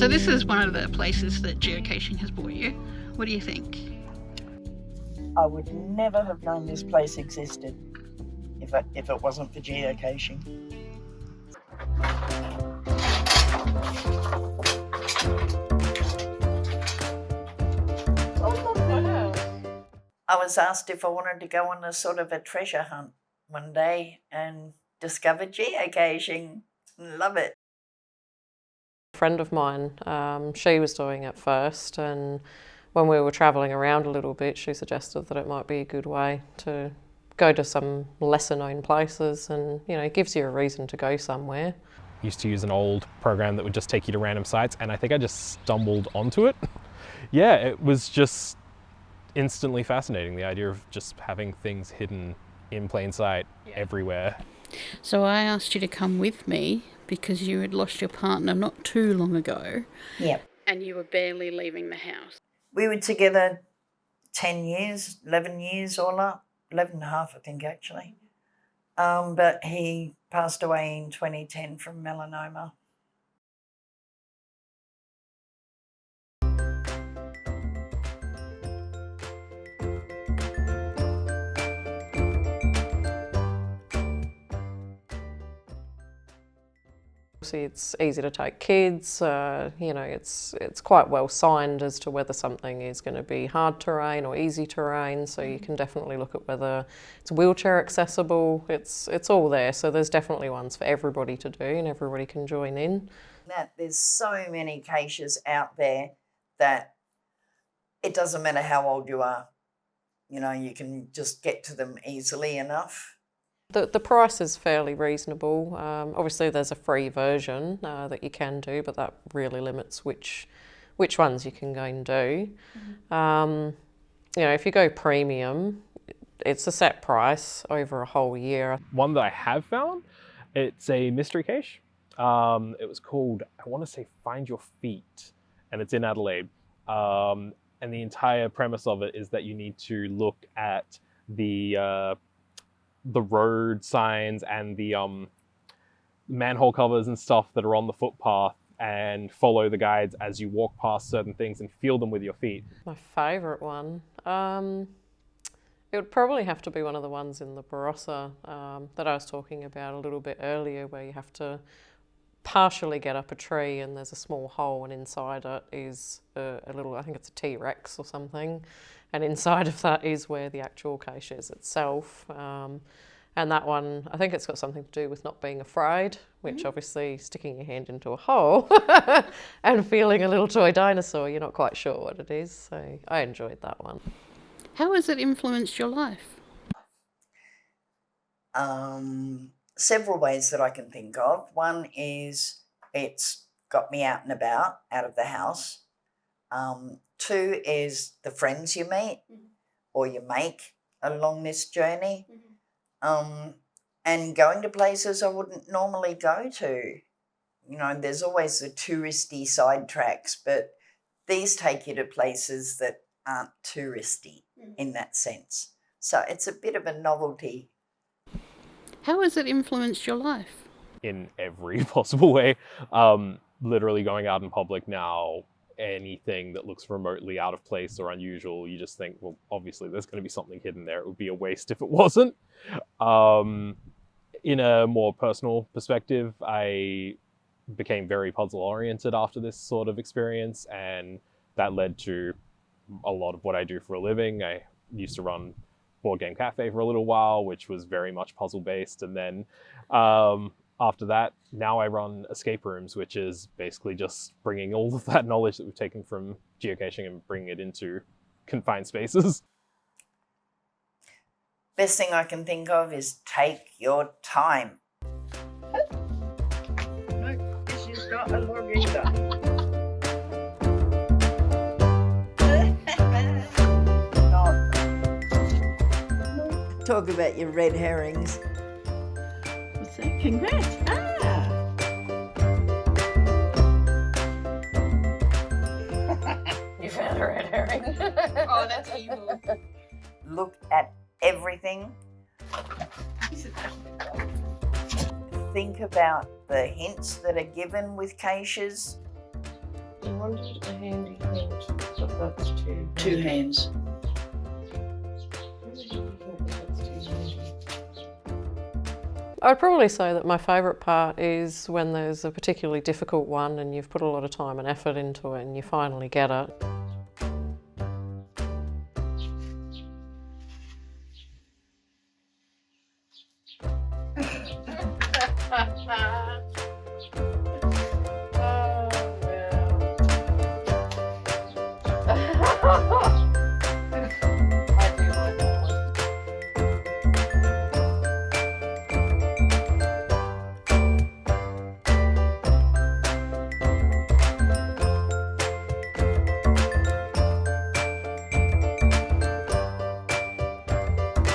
So this is one of the places that geocaching has brought you. What do you think? I would never have known this place existed if it wasn't for geocaching. I was asked if I wanted to go on a sort of a treasure hunt one day and discover geocaching. Love it. A friend of mine, she was doing it first, and when we were travelling around a little bit, she suggested that it might be a good way to go to some lesser known places, and it gives you a reason to go somewhere. Used to use an old program that would just take you to random sites, and I think I just stumbled onto it. Yeah, it was just instantly fascinating, the idea of just having things hidden in plain sight everywhere. So I asked you to come with me because you had lost your partner not too long ago. Yep. And you were barely leaving the house. We were together 10 years, 11 years all up, 11 and a half, I think, actually. But he passed away in 2010 from melanoma. It's easy to take kids, it's quite well signed as to whether something is going to be hard terrain or easy terrain, so you can definitely look at whether it's wheelchair accessible. It's all there, so there's definitely ones for everybody to do and everybody can join in. There's so many caches out there that it doesn't matter how old you are, you can just get to them easily enough. The price is fairly reasonable. Obviously there's a free version that you can do, but that really limits which ones you can go and do. If you go premium, it's a set price over a whole year. One that I have found, it's a mystery cache. It was called, I want to say Find Your Feet, and it's in Adelaide. And the entire premise of it is that you need to look at the road signs and the manhole covers and stuff that are on the footpath and follow the guides as you walk past certain things and feel them with your feet. My favourite one? It would probably have to be one of the ones in the Barossa that I was talking about a little bit earlier, where you have to partially get up a tree and there's a small hole, and inside it is a little, I think it's a T-Rex or something, and inside of that is where the actual cache is itself. And that one, I think it's got something to do with not being afraid, which obviously sticking your hand into a hole and feeling a little toy dinosaur, you're not quite sure what it is, so I enjoyed that one. How has it influenced your life? Several ways that I can think of. One is it's got me out and about, out of the house. Two is the friends you meet or you make along this journey. And going to places I wouldn't normally go to. There's always the touristy side tracks, but these take you to places that aren't touristy in that sense. So it's a bit of a novelty. How has it influenced your life? In every possible way. Literally going out in public now, anything that looks remotely out of place or unusual, you just think, well, obviously there's going to be something hidden there. It would be a waste if it wasn't. In a more personal perspective, I became very puzzle oriented after this sort of experience, and that led to a lot of what I do for a living. I used to run Board Game Cafe for a little while, which was very much puzzle based, and then after that, now I run escape rooms, which is basically just bringing all of that knowledge that we've taken from geocaching and bringing it into confined spaces. Best thing I can think of is take your time. No, this is not a log either. Talk about your red herrings. What's that? Congrats. You found a red herring. Oh, that's evil. Look at everything. Think about the hints that are given with caches. I wanted a handy hand, but that's too. Two hands. I'd probably say that my favourite part is when there's a particularly difficult one and you've put a lot of time and effort into it and you finally get it.